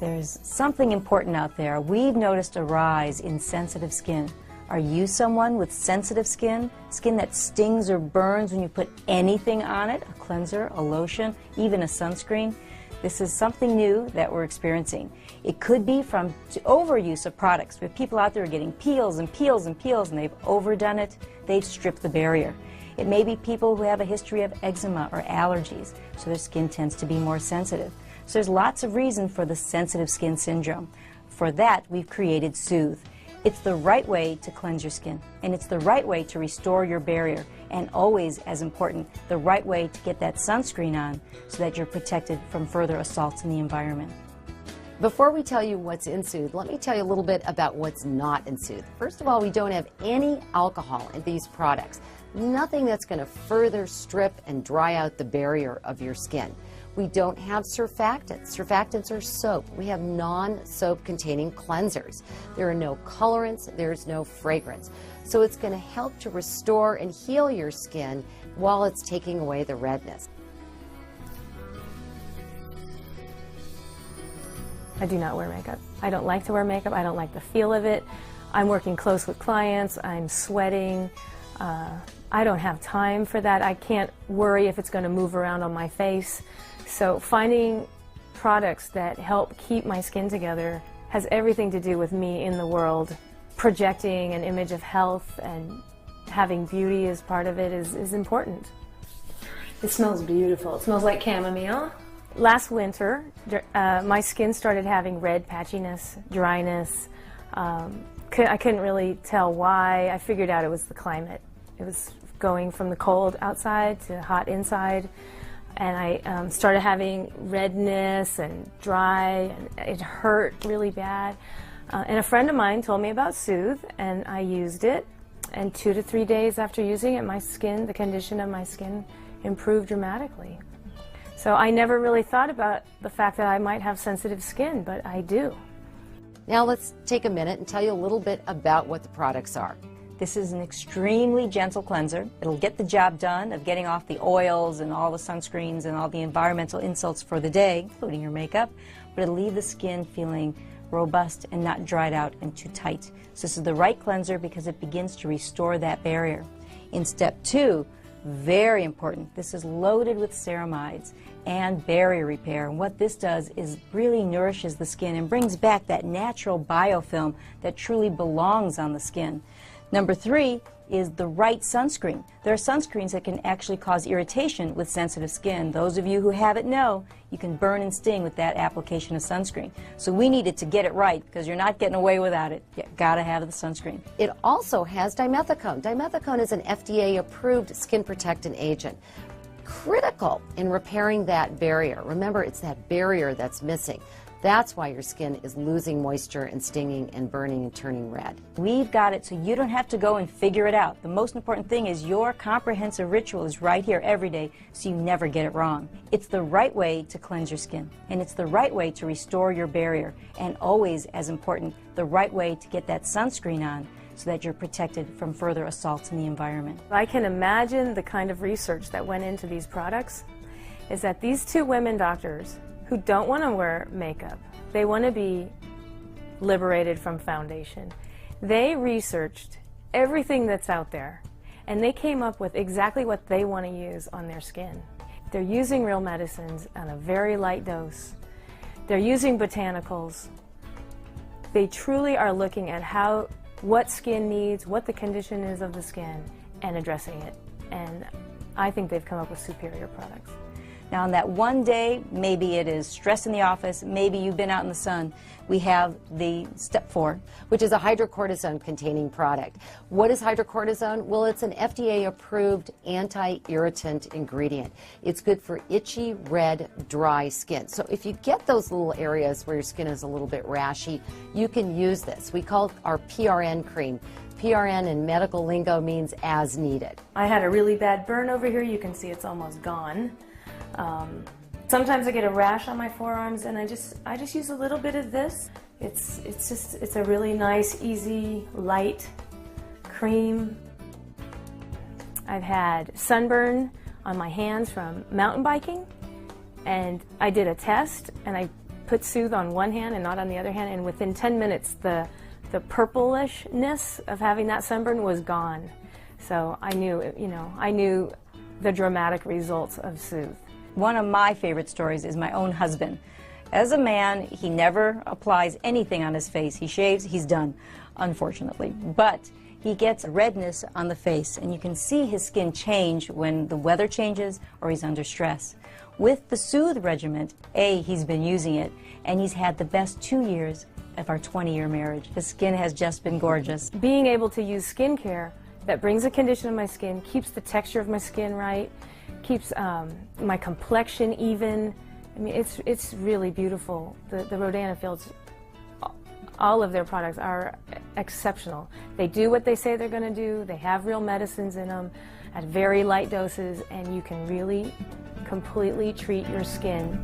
There's something important out there. We've noticed a rise in sensitive skin. Are you someone with sensitive skin? Skin that stings or burns when you put anything on it? A cleanser, a lotion, even a sunscreen? This is something new that we're experiencing. It could be from overuse of products. We have people out there getting peels and peels and peels, and they've overdone it. They've stripped the barrier. It may be people who have a history of eczema or allergies, so their skin tends to be more sensitive. So there's lots of reason for the sensitive skin syndrome. For that, we've created Soothe. It's the right way to cleanse your skin, and it's the right way to restore your barrier, and always, as important, the right way to get that sunscreen on so that you're protected from further assaults in the environment. Before we tell you what's in Soothe, let me tell you a little bit about what's not in Soothe. First of all, we don't have any alcohol in these products. Nothing that's going to further strip and dry out the barrier of your skin. We don't have surfactants. Surfactants are soap. We have non-soap containing cleansers. There are no colorants. There's no fragrance. So it's going to help to restore and heal your skin while it's taking away the redness. I do not wear makeup. I don't like to wear makeup. I don't like the feel of it. I'm working close with clients. I'm sweating. I don't have time for that. I can't worry if it's going to move around on my face. So finding products that help keep my skin together has everything to do with me in the world. Projecting an image of health and having beauty as part of it is important. It smells beautiful. It smells like chamomile. Last winter, my skin started having red patchiness, dryness. I couldn't really tell why. I figured out it was the climate. It was going from the cold outside to hot inside. And I started having redness and dry, and it hurt really bad. And a friend of mine told me about Soothe, and I used it. And 2 to 3 days after using it, my skin, the condition of my skin, improved dramatically. So I never really thought about the fact that I might have sensitive skin, but I do. Now let's take a minute and tell you a little bit about what the products are. This is an extremely gentle cleanser. It'll get the job done of getting off the oils and all the sunscreens and all the environmental insults for the day, including your makeup, but it'll leave the skin feeling robust and not dried out and too tight. So this is the right cleanser because it begins to restore that barrier. In step 2, very important, this is loaded with ceramides and barrier repair. And what this does is really nourishes the skin and brings back that natural biofilm that truly belongs on the skin. Number 3 is the right sunscreen. There are sunscreens that can actually cause irritation with sensitive skin. Those of you who have it know you can burn and sting with that application of sunscreen. So we needed to get it right because you're not getting away without it. You gotta have the sunscreen. It also has dimethicone. Dimethicone is an FDA-approved skin protectant agent. Critical in repairing that barrier. Remember, it's that barrier that's missing. That's why your skin is losing moisture and stinging and burning and turning red. We've got it so you don't have to go and figure it out. The most important thing is your comprehensive ritual is right here every day so you never get it wrong. It's the right way to cleanse your skin, and it's the right way to restore your barrier, and always, as important, the right way to get that sunscreen on so that you're protected from further assaults in the environment. I can imagine the kind of research that went into these products is that these 2 women doctors who don't want to wear makeup, they want to be liberated from foundation. They researched everything that's out there, and they came up with exactly what they want to use on their skin. They're using real medicines on a very light dose. They're using botanicals. They truly are looking at what skin needs, what the condition is of the skin, and addressing it. And I think they've come up with superior products. Now on that one day, maybe it is stress in the office, maybe you've been out in the sun, we have the step 4. Which is a hydrocortisone-containing product. What is hydrocortisone? Well, it's an FDA-approved anti-irritant ingredient. It's good for itchy, red, dry skin. So if you get those little areas where your skin is a little bit rashy, you can use this. We call it our PRN cream. PRN in medical lingo means as needed. I had a really bad burn over here. You can see it's almost gone. Sometimes I get a rash on my forearms, and I just use a little bit of this. It's a really nice, easy, light cream. I've had sunburn on my hands from mountain biking, and I did a test, and I put Soothe on one hand and not on the other hand, and within 10 minutes the purplishness of having that sunburn was gone. So I knew, I knew the dramatic results of Soothe. One of my favorite stories is my own husband. As a man, he never applies anything on his face. He shaves, he's done, unfortunately. But he gets redness on the face, and you can see his skin change when the weather changes or he's under stress. With the Soothe regimen, he's been using it, and he's had the best 2 years of our 20-year marriage. His skin has just been gorgeous. Being able to use skincare that brings the condition of my skin, keeps the texture of my skin right, keeps my complexion even. I mean, it's really beautiful. The Rodan+Fields, all of their products are exceptional. They do what they say they're going to do. They have real medicines in them at very light doses, and you can really completely treat your skin